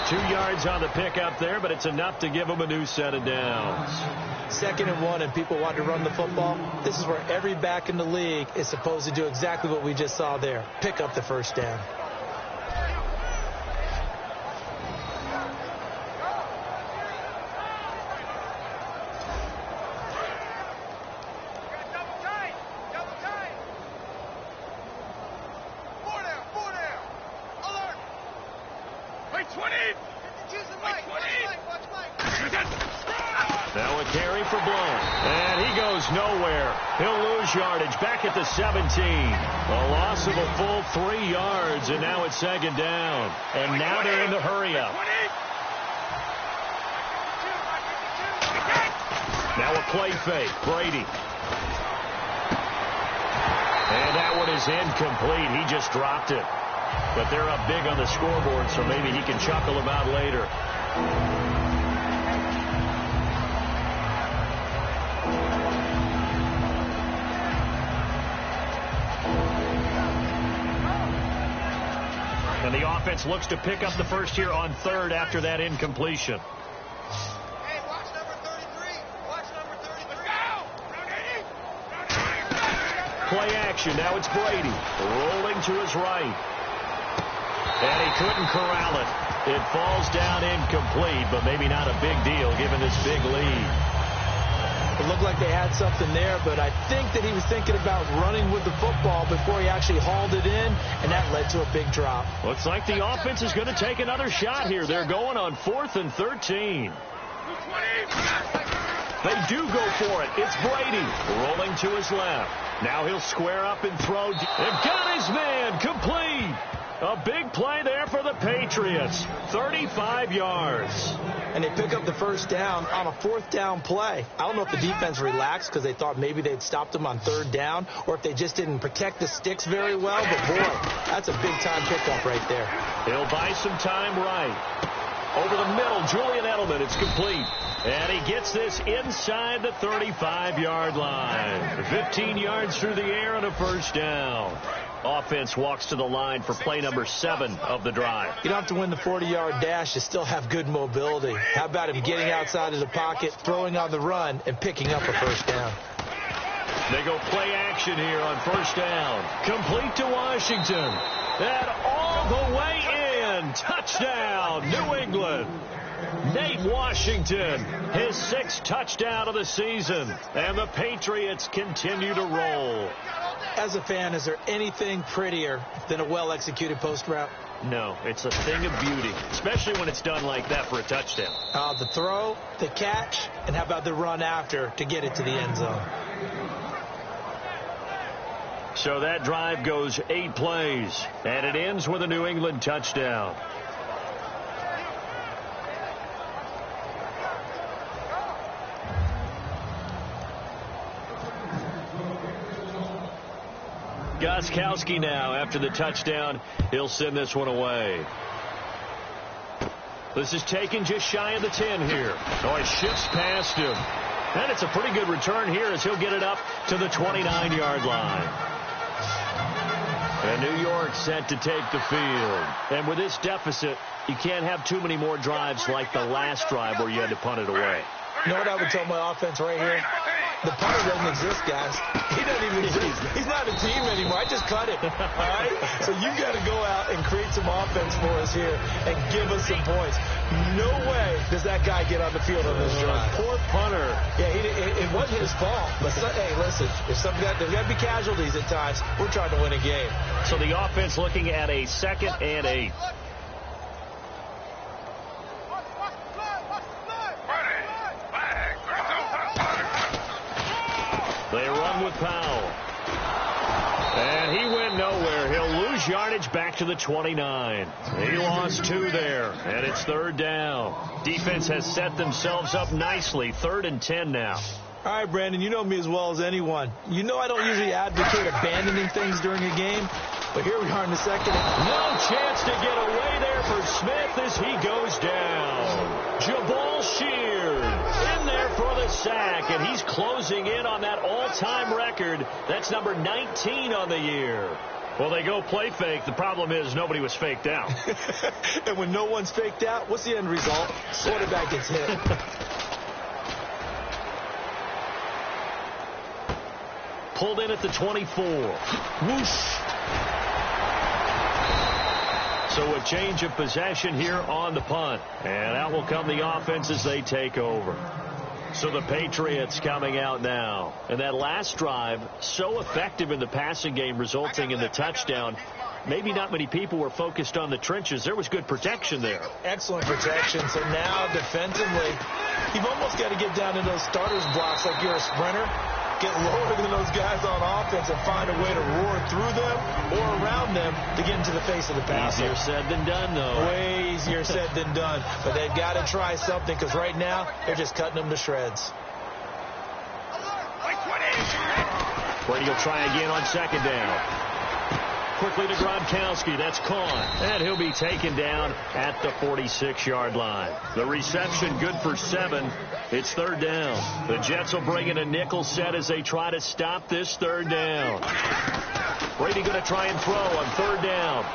2 yards on the pickup there, but it's enough to give them a new set of downs. 2nd and 1, and people want to run the football. This is where every back in the league is supposed to do exactly what we just saw there. Pick up the first down. Now a carry for Blount. And he goes nowhere. He'll lose yardage back at the 17. A loss of a full 3 yards, and now it's 2nd down. And now they're in the hurry-up. Now a play fake. Brady. And that one is incomplete. He just dropped it. But they're up big on the scoreboard, so maybe he can chuckle about later. And the offense looks to pick up the first here on 3rd after that incompletion. Hey, watch number 33. Watch number 33. play action. Now it's Brady rolling to his right. And he couldn't corral it. It falls down incomplete, but maybe not a big deal given this big lead. It looked like they had something there, but I think that he was thinking about running with the football before he actually hauled it in, and that led to a big drop. Looks like the offense is going to take another shot here. They're going on 4th and 13. They do go for it. It's Brady rolling to his left. Now he'll square up and throw. They've got his man complete. A big play there for the Patriots. 35 yards. And they pick up the first down on a 4th down play. I don't know if the defense relaxed because they thought maybe they'd stopped them on 3rd down, or if they just didn't protect the sticks very well. But, boy, that's a big-time pickup right there. He'll buy some time right. Over the middle, Julian Edelman. It's complete. And he gets this inside the 35-yard line. 15 yards through the air and a first down. Offense walks to the line for play number 7 of the drive. You don't have to win the 40-yard dash. You still have good mobility. How about him getting outside of the pocket, throwing on the run, and picking up a first down? They go play action here on first down. Complete to Washington. And all the way in. Touchdown, New England. Nate Washington, his 6th touchdown of the season. And the Patriots continue to roll. As a fan, is there anything prettier than a well-executed post route? No, it's a thing of beauty, especially when it's done like that for a touchdown. The throw, the catch, and how about the run after to get it to the end zone? So that drive goes 8 plays, and it ends with a New England touchdown. Gostkowski now, after the touchdown, he'll send this one away. This is taken just shy of the 10 here. Oh, he shifts past him. And it's a pretty good return here as he'll get it up to the 29-yard line. And New York set to take the field. And with this deficit, you can't have too many more drives like the last drive where you had to punt it away. You know what I would tell my offense right here? The punter doesn't exist, guys. He doesn't even exist. He's not a team anymore. I just cut him. All right? So you've got to go out and create some offense for us here and give us some points. No way does that guy get on the field on this drive. Poor punter. Yeah, it wasn't his fault. But, hey, listen, there's got to be casualties at times. We're trying to win a game. So the offense looking at a 2nd and 8. They run with Powell. And he went nowhere. He'll lose yardage back to the 29. He lost 2 there, and it's 3rd down. Defense has set themselves up nicely. 3rd and 10 now. All right, Brandon, you know me as well as anyone. You know I don't usually advocate abandoning things during a game, but here we are in the 2nd. No chance to get away there for Smith as he goes down. Jabal Sheard in there for the sack, and he's closing in on that all-time record. That's number 19 on the year. Well, they go play fake. The problem is nobody was faked out. And when no one's faked out, what's the end result? Quarterback gets hit. Pulled in at the 24. Whoosh. So a change of possession here on the punt. And out will come the offense as they take over. So the Patriots coming out now. And that last drive, so effective in the passing game, resulting in the touchdown. Maybe not many people were focused on the trenches. There was good protection there. Excellent protection. So now defensively, you've almost got to get down to those starters blocks like you're a sprinter. Get lower than those guys on offense and find a way to roar through them or around them to get into the face of the passer. Easier said than done, though. Way easier said than done. But they've got to try something because right now they're just cutting them to shreds. Brady will try again on 2nd down. Quickly to Gronkowski. That's caught. And he'll be taken down at the 46-yard line. The reception good for 7. It's 3rd down. The Jets will bring in a nickel set as they try to stop this 3rd down. Brady going to try and throw on 3rd down.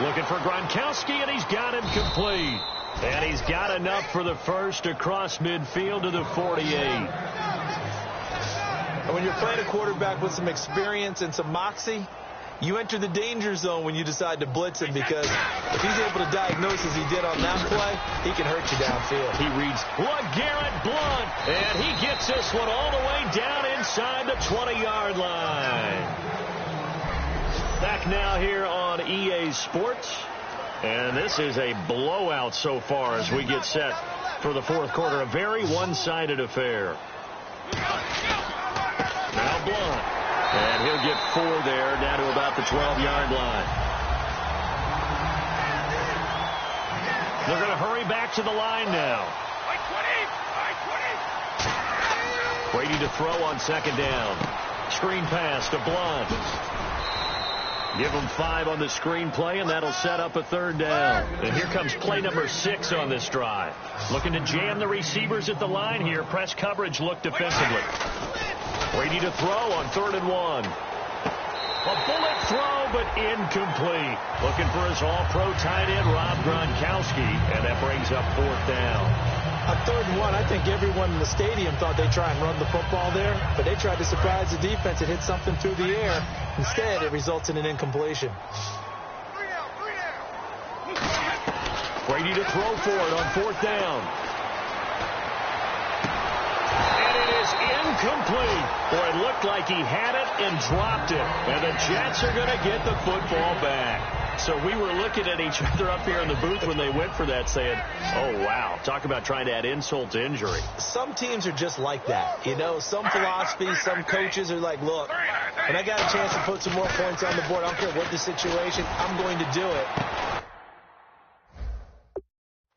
Looking for Gronkowski, and he's got him complete. And he's got enough for the first across midfield to the 48. And when you're playing a quarterback with some experience and some moxie, you enter the danger zone when you decide to blitz him, because if he's able to diagnose as he did on that play, he can hurt you downfield. He reads LeGarrette Blount, and he gets this one all the way down inside the 20-yard line. Back now here on EA Sports, and this is a blowout so far as we get set for the fourth quarter. A very one-sided affair. Now Blount. And he'll get 4 there, down to about the 12-yard line. They're going to hurry back to the line now. Brady to throw on second down. Screen pass to Blount. Give him 5 on the screen play, and that'll set up a third down. And here comes play number 6 on this drive. Looking to jam the receivers at the line here. Press coverage look defensively. Brady to throw on 3rd and 1. A bullet throw, but incomplete. Looking for his all-pro tight end, Rob Gronkowski, and that brings up 4th down. On 3rd and 1, I think everyone in the stadium thought they'd try and run the football there, but they tried to surprise the defense and hit something through the air. Instead, it results in an incompletion. Brady to throw for it on 4th down. Incomplete. Boy, it looked like he had it and dropped it. And the Jets are going to get the football back. So we were looking at each other up here in the booth when they went for that, saying, oh, wow, talk about trying to add insult to injury. Some teams are just like that. You know, some philosophies, some coaches are like, look, when I got a chance to put some more points on the board, I don't care what the situation, I'm going to do it.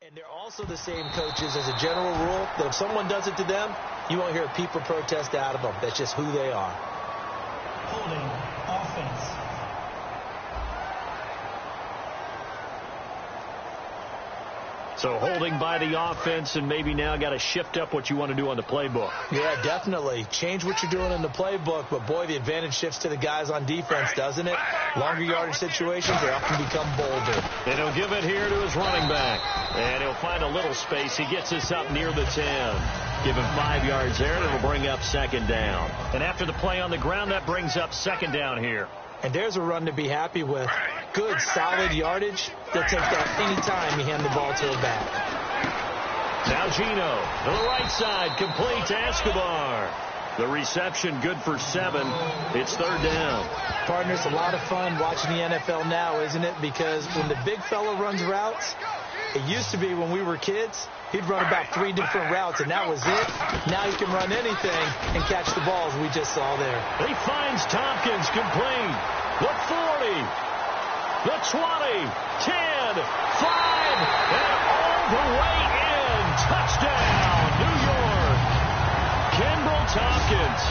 And they're also the same coaches as a general rule that if someone does it to them, you won't hear a peep or protest out of them. That's just who they are. Holding offense. So holding by the offense, and maybe now got to shift up what you want to do on the playbook. Yeah, definitely. Change what you're doing in the playbook, but boy, the advantage shifts to the guys on defense, doesn't it? Longer yardage situations, they often become bolder. And he'll give it here to his running back. And he'll find a little space. He gets us up near the 10. Give him 5 yards there, and it'll bring up 2nd down. And after the play on the ground, that brings up 2nd down here. And there's a run to be happy with. Good, solid yardage. They'll take that any time you hand the ball to a back. Now Gino to the right side, complete to Escobar. The reception good for 7. It's 3rd down. Partner, it's a lot of fun watching the NFL now, isn't it? Because when the big fella runs routes, it used to be when we were kids, he'd run about 3 different routes, and that was it. Now he can run anything and catch the balls we just saw there. He finds Tompkins complete. The 40, the 20, 10, 5, and all the way in. Touchdown, New York. Kimbrel Tompkins,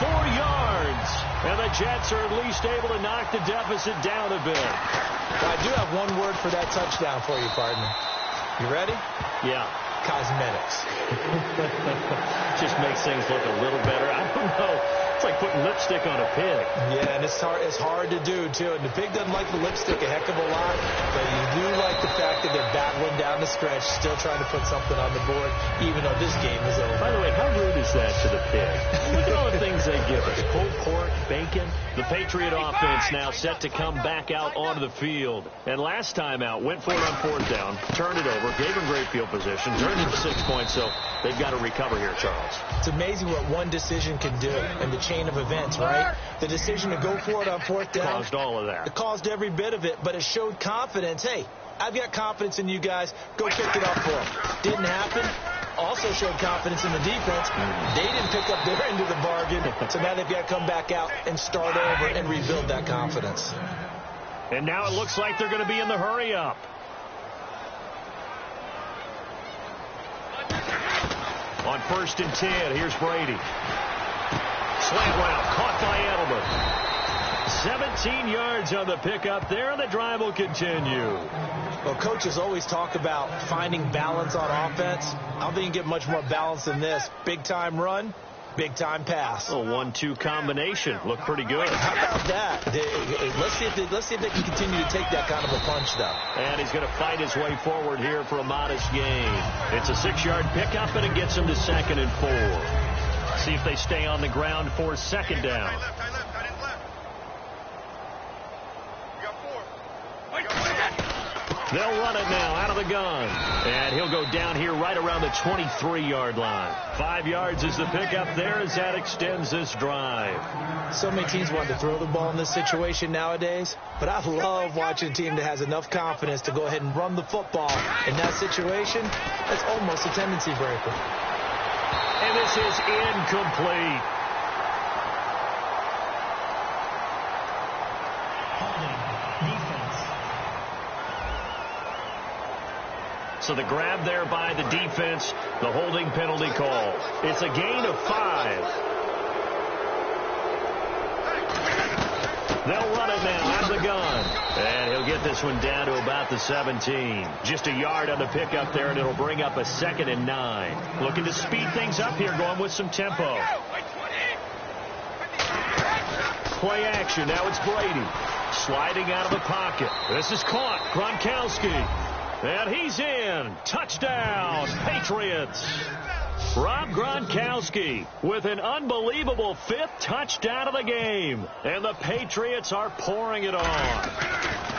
84 yards. And the Jets are at least able to knock the deficit down a bit. Well, I do have one word for that touchdown for you, partner. You ready? Yeah. Cosmetics. Just makes things look a little better. I don't know. It's like putting lipstick on a pig. Yeah, and it's hard to do, too. And the pig doesn't like the lipstick a heck of a lot, but you do like the fact that they're battling down the stretch, still trying to put something on the board, even though this game is over. By the way, how rude is that to the pig? Look at all the things they give us. Pulled pork, bacon. The Patriot offense now set to come back out onto the field. And last time out, went for it on 4th down, turned it over, gave them great field position, turned it to 6 points, so they've got to recover here, Charles. It's amazing what one decision can do in the chain of events, right? The decision to go for it on 4th down. Caused all of that. It caused every bit of it, but it showed confidence. Hey, I've got confidence in you guys. Go kick it off for them. Didn't happen. Also showed confidence in the defense. They didn't pick up their end of the bargain, so now they've got to come back out and start over and rebuild that confidence. And now it looks like they're going to be in the hurry-up. On 1st and 10, here's Brady. Slant route, caught by Edelman. 17 yards on the pickup there, and the drive will continue. Well, coaches always talk about finding balance on offense. I don't think you can get much more balance than this. Big-time run, big-time pass. A 1-2 combination. Looked pretty good. How about that? Let's see if they can continue to take that kind of a punch, though. And he's going to fight his way forward here for a modest gain. It's a 6-yard pickup, and it gets him to 2nd and 4. see if they stay on the ground for second down. They'll run it now out of the gun. And he'll go down here right around the 23-yard line. 5 yards is the pickup there as that extends this drive. So many teams want to throw the ball in this situation nowadays, but I love watching a team that has enough confidence to go ahead and run the football. In that situation, that's almost a tendency breaker. And this is incomplete. So the grab there by the defense, the holding penalty call. It's a gain of 5. They'll run it now out of the gun. And he'll get this one down to about the 17. Just a yard on the pickup there, and it'll bring up a 2nd and 9. Looking to speed things up here, going with some tempo. Play action. Now it's Brady. Sliding out of the pocket. This is caught. Gronkowski. And he's in. Touchdown, Patriots. Rob Gronkowski with an unbelievable 5th touchdown of the game. And the Patriots are pouring it on.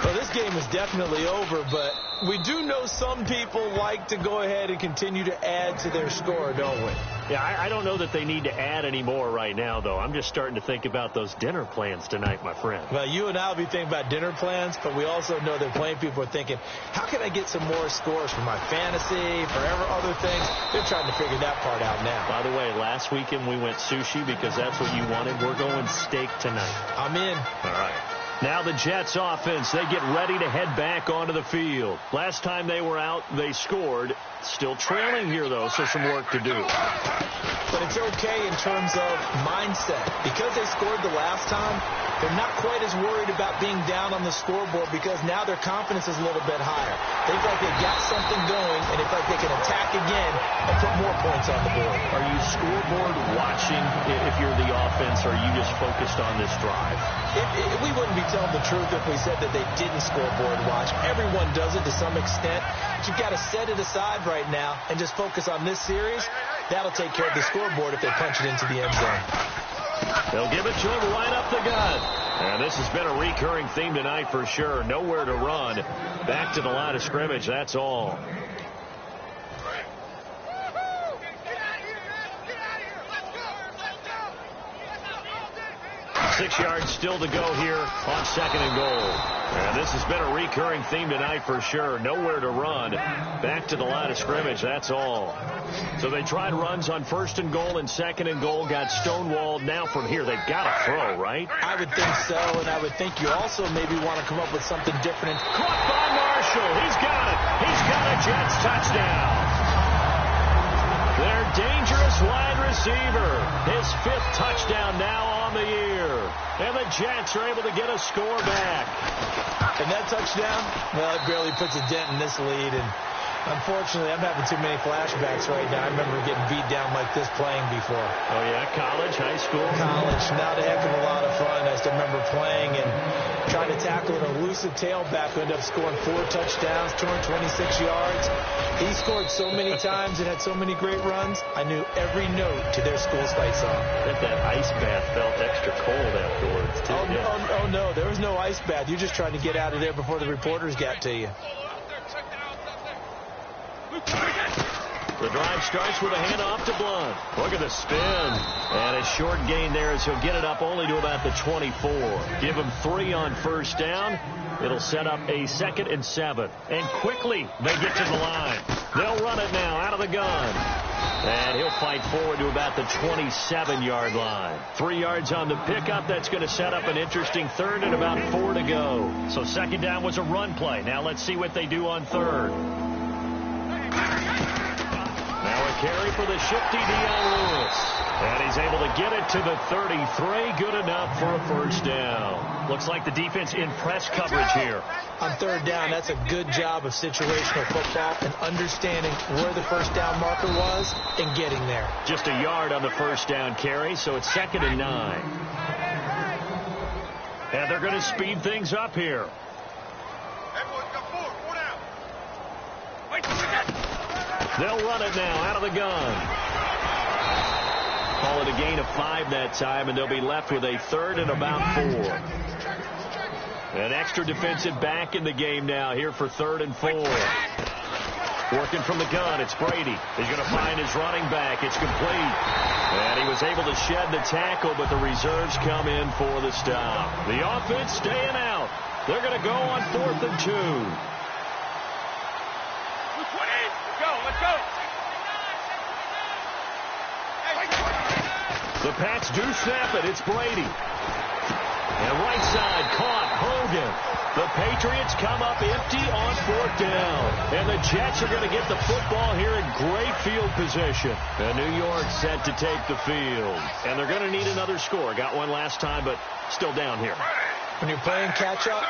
Well, this game is definitely over, but we do know some people like to go ahead and continue to add to their score, don't we? Yeah, I don't know that they need to add any more right now, though. I'm just starting to think about those dinner plans tonight, my friend. Well, you and I will be thinking about dinner plans, but we also know that playing people are thinking, how can I get some more scores for my fantasy, for other things? They're trying to figure that part out now. By the way, last weekend we went sushi because that's what you wanted. We're going steak tonight. I'm in. All right. Now the Jets offense, they get ready to head back onto the field. Last time they were out, they scored. Still trailing here, though, so some work to do. But it's okay in terms of mindset. Because they scored the last time, they're not quite as worried about being down on the scoreboard because now their confidence is a little bit higher. They feel like they've got something going, and they feel like they can attack again and put more points on the board. Are you scoreboard watching if you're the offense, or are you just focused on this drive? We wouldn't be telling the truth if we said that they didn't scoreboard watch. Everyone does it to some extent. But you've got to set it aside right now and just focus on this series. That'll take care of the scoreboard if they punch it into the end zone. They'll give it to him right up the gut. And this has been a recurring theme tonight for sure. Nowhere to run. Back to the line of scrimmage, that's all. 6 yards still to go here on 2nd and goal. And this has been a recurring theme tonight for sure. Nowhere to run. Back to the line of scrimmage, that's all. So they tried runs on 1st and goal and 2nd and goal. Got stonewalled. Now from here, they've got to throw, right? I would think so, and I would think you also maybe want to come up with something different. Caught by Marshall. He's got it. He's got a Jets touchdown. Their dangerous wide receiver. His 5th touchdown now on the year. And the Jets are able to get a score back. And that touchdown, well, it barely puts a dent in this lead. And unfortunately, I'm having too many flashbacks right now. I remember getting beat down like this playing before. Oh, yeah? College, high school? College. Not a heck of a lot of fun. I still remember playing and trying to tackle an elusive tailback who ended up scoring 4 touchdowns, 226 yards. He scored so many times and had so many great runs, I knew every note to their school's fight song. I bet that ice bath felt extra cold afterwards, too. Oh, no. There was no ice bath. You're just trying to get out of there before the reporters got to you. The drive starts with a handoff to Blunt. Look at the spin. And a short gain there as he'll get it up only to about the 24. Give him 3 on 1st down. It'll set up a 2nd and 7. And quickly they get to the line. They'll run it now out of the gun. And he'll fight forward to about the 27-yard line. 3 yards on the pickup. That's going to set up an interesting 3rd and about 4 to go. So 2nd down was a run play. Now let's see what they do on 3rd. Now a carry for the shifty Dion Lewis. And he's able to get it to the 33. Good enough for a 1st down. Looks like the defense in press coverage here. On 3rd down, that's a good job of situational football and understanding where the 1st down marker was and getting there. Just a yard on the 1st down carry, so it's 2nd and 9. And they're going to speed things up here. They'll run it now out of the gun. call it a gain of 5 that time, and they'll be left with a third and about 4. An extra defensive back in the game now here for 3rd and 4. Working from the gun, it's Brady. He's going to find his running back. It's complete. And he was able to shed the tackle, but the reserves come in for the stop. The offense staying out. They're going to go on 4th and 2. Let's go. The Pats do snap it. It's Brady. And right side caught Hogan. The Patriots come up empty on 4th down. And the Jets are going to get the football here in great field position. And New York set to take the field. And they're going to need another score. Got one last time, but still down here. When you're playing catch-up,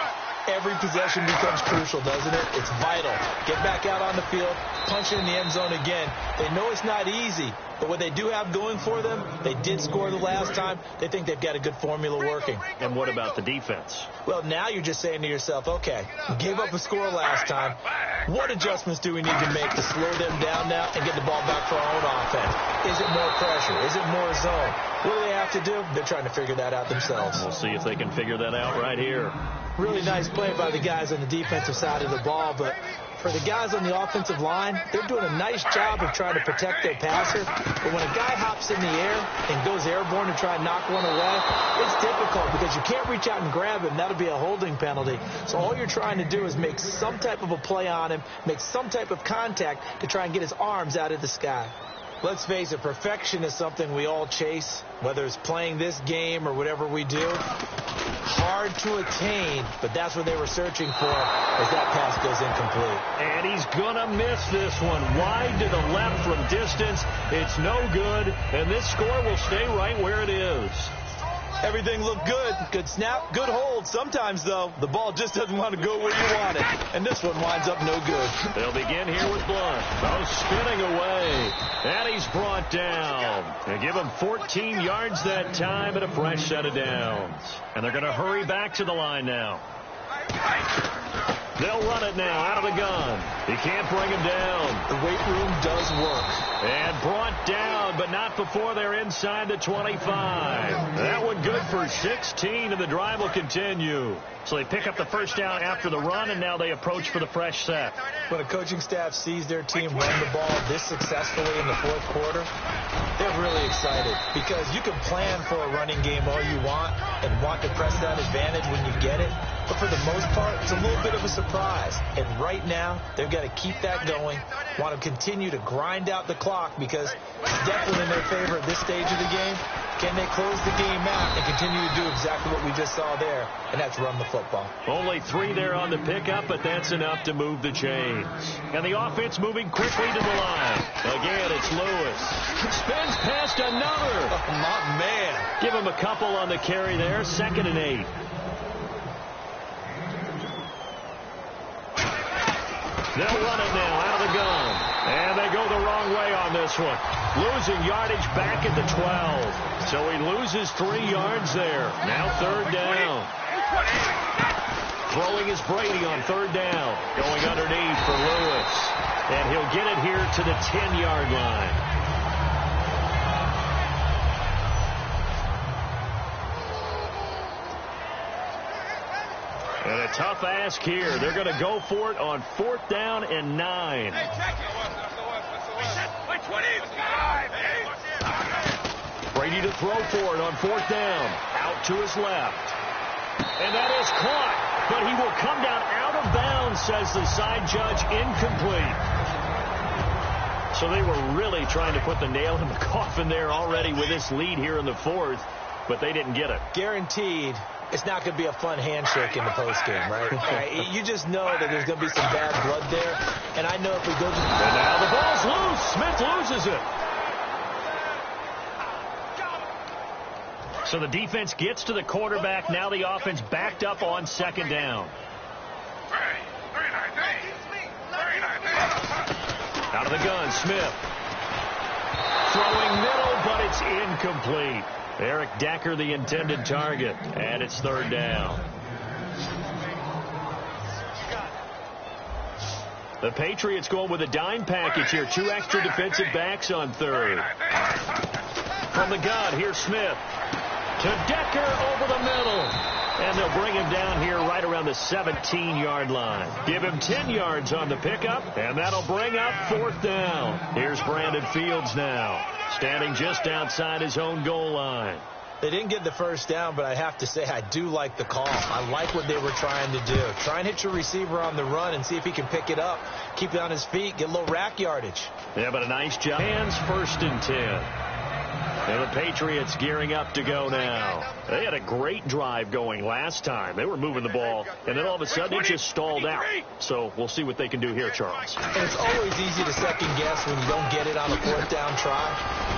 every possession becomes crucial, doesn't it? It's vital. Get back out on the field, punch it in the end zone again. They know it's not easy, but what they do have going for them, they did score the last time. They think they've got a good formula working. And what about the defense? Well, now you're just saying to yourself, okay, we gave up a score last time. What adjustments do we need to make to slow them down now and get the ball back for our own offense? Is it more pressure? Is it more zone? What do they have to do? They're trying to figure that out themselves. We'll see if they can figure that out right here. Really nice play by the guys on the defensive side of the ball, but for the guys on the offensive line, they're doing a nice job of trying to protect their passer. But when a guy hops in the air and goes airborne to try and knock one away, it's difficult because you can't reach out and grab him. That'll be a holding penalty. So all you're trying to do is make some type of a play on him, make some type of contact to try and get his arms out of the sky. Let's face it, perfection is something we all chase, whether it's playing this game or whatever we do. Hard to attain, but that's what they were searching for as that pass goes incomplete. And he's going to miss this one. Wide to the left from distance. It's no good, and this score will stay right where it is. Everything looked good. Good snap, good hold. Sometimes, though, the ball just doesn't want to go where you want it. And this one winds up no good. They'll begin here with Blunt. Oh, spinning away. And he's brought down. They give him 14 yards that time and a fresh set of downs. And they're going to hurry back to the line now. They'll run it now out of the gun. He can't bring him down. The weight room does work. And brought down, but not before they're inside the 25. That one good for 16, and the drive will continue. So they pick up the first down after the run, and now they approach for the fresh set. When a coaching staff sees their team run the ball this successfully in the fourth quarter, they're really excited because you can plan for a running game all you want and want to press that advantage when you get it. But for the most part, it's a little bit of a surprise. And right now, they've got to keep that going, want to continue to grind out the clock because it's definitely in their favor at this stage of the game. Can they close the game out and continue to do exactly what we just saw there, and that's run the football. Only 3 there on the pickup, but that's enough to move the chains. And the offense moving quickly to the line. Again, it's Lewis. Spins past another. Oh, my man. Give him a couple on the carry there. 2nd and 8. They'll run it now out of the gun. And they go the wrong way on this one. Losing yardage back at the 12. So he loses 3 yards there. Now 3rd down. Throwing is Brady on 3rd down. Going underneath for Lewis. And he'll get it here to the 10-yard line. And a tough ask here. They're going to go for it on 4th down and 9. Brady to throw for it on 4th down. Out to his left. And that is caught. But he will come down out of bounds, says the side judge. Incomplete. So they were really trying to put the nail in the coffin there already with this lead here in the 4th. But they didn't get it. Guaranteed. It's not going to be a fun handshake in the postgame, right? You just know that there's going to be some bad blood there. And I know if we go to... And now the ball's loose. Smith loses it. So the defense gets to the quarterback. Now the offense backed up on 2nd down. Out of the gun, Smith. Throwing middle, but it's incomplete. Eric Decker, the intended target, and it's 3rd down. The Patriots going with a dime package here. 2 extra defensive backs on 3rd. From the gun, here's Smith. To Decker over the middle. And they'll bring him down here right around the 17-yard line. Give him 10 yards on the pickup, and that'll bring up 4th down. Here's Brandon Fields now, standing just outside his own goal line. They didn't get the first down, but I have to say I do like the call. I like what they were trying to do. Try and hit your receiver on the run and see if he can pick it up, keep it on his feet, get a little rack yardage. Yeah, but a nice job. Hands 1st and 10. And the Patriots gearing up to go now. They had a great drive going last time. They were moving the ball, and then all of a sudden it just stalled out. So we'll see what they can do here, Charles. And it's always easy to second guess when you don't get it on a 4th down try.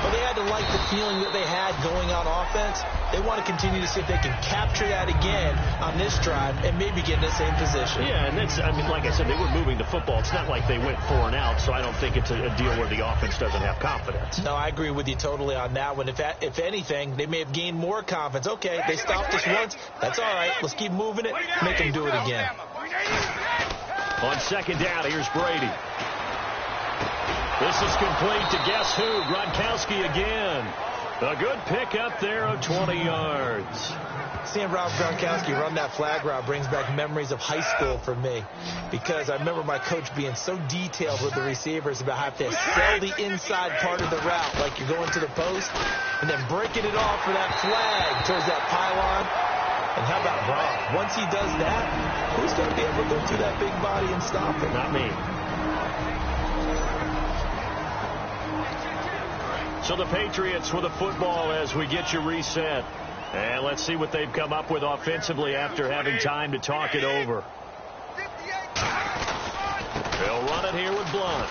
But they had to like the feeling that they had going on offense. They want to continue to see if they can capture that again on this drive and maybe get in the same position. Yeah, and that's, I mean, like I said, they were moving the football. It's not like they went 4 and out, so I don't think it's a deal where the offense doesn't have confidence. No, I agree with you totally on that one. If anything, they may have gained more confidence. Okay, they stopped us once. That's all right. Let's keep moving it. Make them do it again. On 2nd down, here's Brady. This is complete to guess who? Gronkowski again. A good pickup there of 20 yards. Seeing Rob Gronkowski run that flag route brings back memories of high school for me, because I remember my coach being so detailed with the receivers about how to sell the inside part of the route like you're going to the post, and then breaking it off for that flag towards that pylon. And how about Rob? Once he does that, who's going to be able to go through that big body and stop him? Not me. So the Patriots with the football as we get you reset. And let's see what they've come up with offensively after having time to talk it over. They'll run it here with Blunt.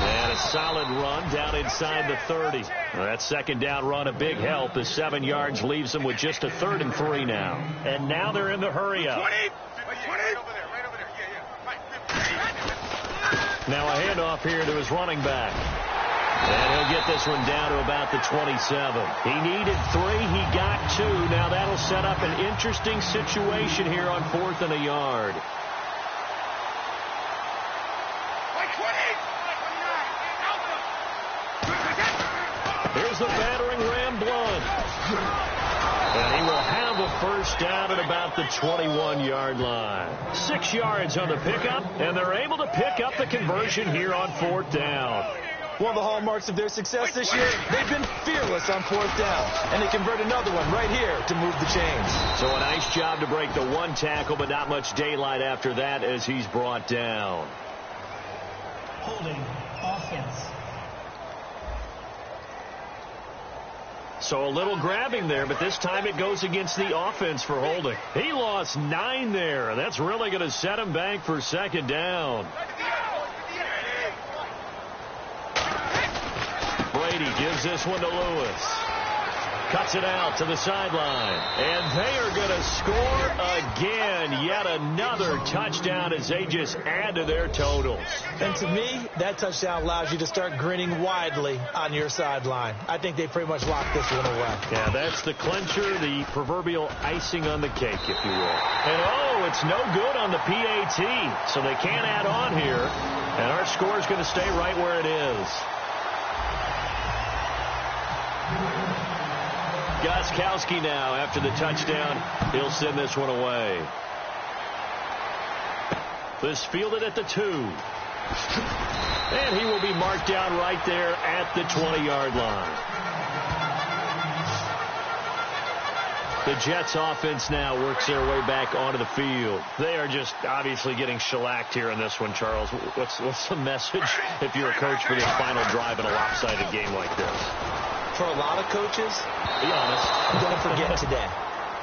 And a solid run down inside the 30. That 2nd down run, a big help as 7 yards leaves them with just a 3rd and 3 now. And now they're in the hurry up. Now a handoff here to his running back. And he'll get this one down to about the 27. He needed 3. He got 2. Now that'll set up an interesting situation here on 4th and a yard. Here's the battering ram, Blunt. And he will have a 1st down at about the 21-yard line. 6 yards on the pickup, and they're able to pick up the conversion here on 4th down. One of the hallmarks of their success this year, they've been fearless on 4th down. And they convert another one right here to move the chains. So a nice job to break the 1 tackle, but not much daylight after that as he's brought down. Holding offense. So a little grabbing there, but this time it goes against the offense for holding. He lost 9 there. That's really going to set him back for 2nd down. Brady gives this one to Lewis. Cuts it out to the sideline. And they are going to score again. Yet another touchdown as they just add to their totals. And to me, that touchdown allows you to start grinning widely on your sideline. I think they pretty much locked this one away. Yeah, that's the clincher, the proverbial icing on the cake, if you will. And, oh, it's no good on the PAT. So they can't add on here. And our score is going to stay right where it is. Gronkowski now, after the touchdown, he'll send this one away. This fielded at the 2. And he will be marked down right there at the 20-yard line. The Jets offense now works their way back onto the field. They are just obviously getting shellacked here in this one, Charles. What's the message if you're a coach for this final drive in a lopsided game like this? For a lot of coaches, be honest, don't forget today.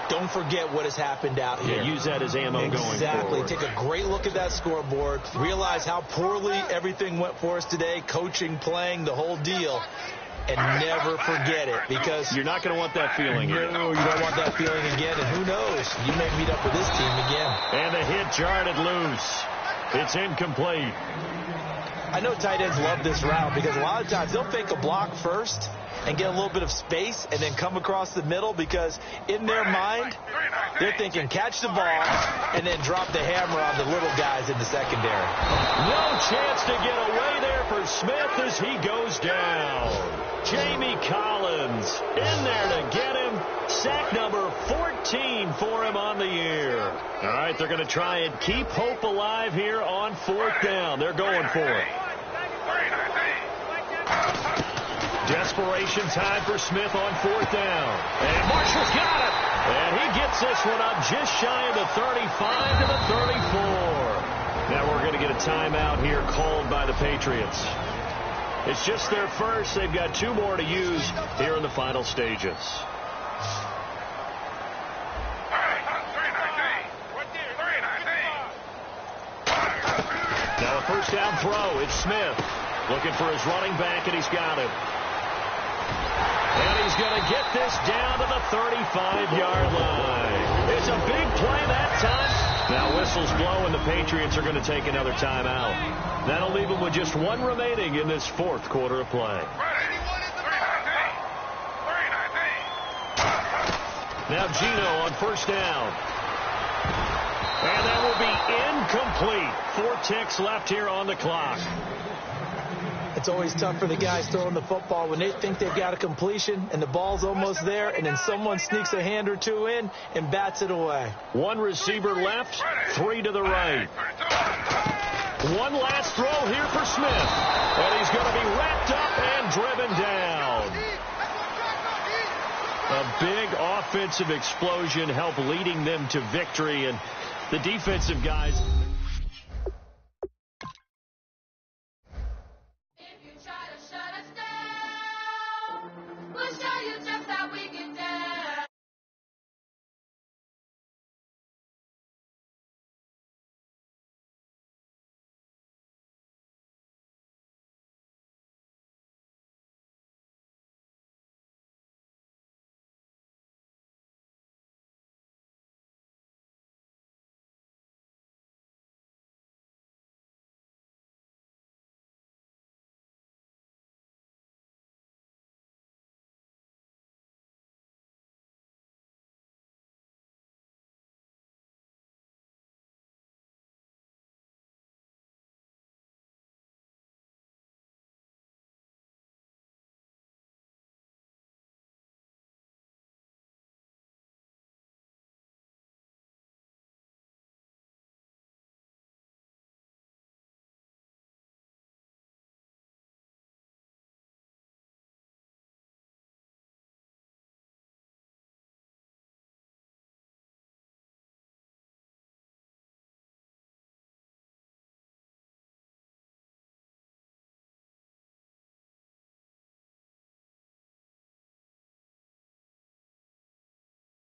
Don't forget what has happened out here. Yeah, use that as ammo going forward. Exactly. Take a great look at that scoreboard. Realize how poorly everything went for us today. Coaching, playing, the whole deal. And never forget it, because you're not going to want that feeling again. No, you don't want that feeling again. And who knows? You may meet up with this team again. And the hit jarred it loose. It's incomplete. I know tight ends love this route because a lot of times they'll fake a block first and get a little bit of space and then come across the middle, because in their mind, they're thinking catch the ball and then drop the hammer on the little guys in the secondary. No chance to get away there for Smith as he goes down. Jamie Collins in there to get him. Sack number 14 for him on the year. All right, they're going to try and keep hope alive here on 4th down. They're going for it. Desperation time for Smith on 4th down. And Marshall's got it. And he gets this one up just shy of the 35 to the 34. Now we're going to get a timeout here called by the Patriots. It's just their first. They've got 2 more to use here in the final stages. Now a first down throw. It's Smith looking for his running back, and he's got him. And he's going to get this down to the 35-yard line. It's a big play that time. Now whistles blow, and the Patriots are going to take another timeout. That'll leave them with just 1 remaining in this 4th quarter of play. Now Gino on first down. And that will be incomplete. 4 ticks left here on the clock. It's always tough for the guys throwing the football when they think they've got a completion and the ball's almost there, and then someone sneaks a hand or 2 in and bats it away. 1 receiver left, 3 to the right. 1 last throw here for Smith. And he's going to be wrapped up and driven down. A big offensive explosion helped leading them to victory, and the defensive guys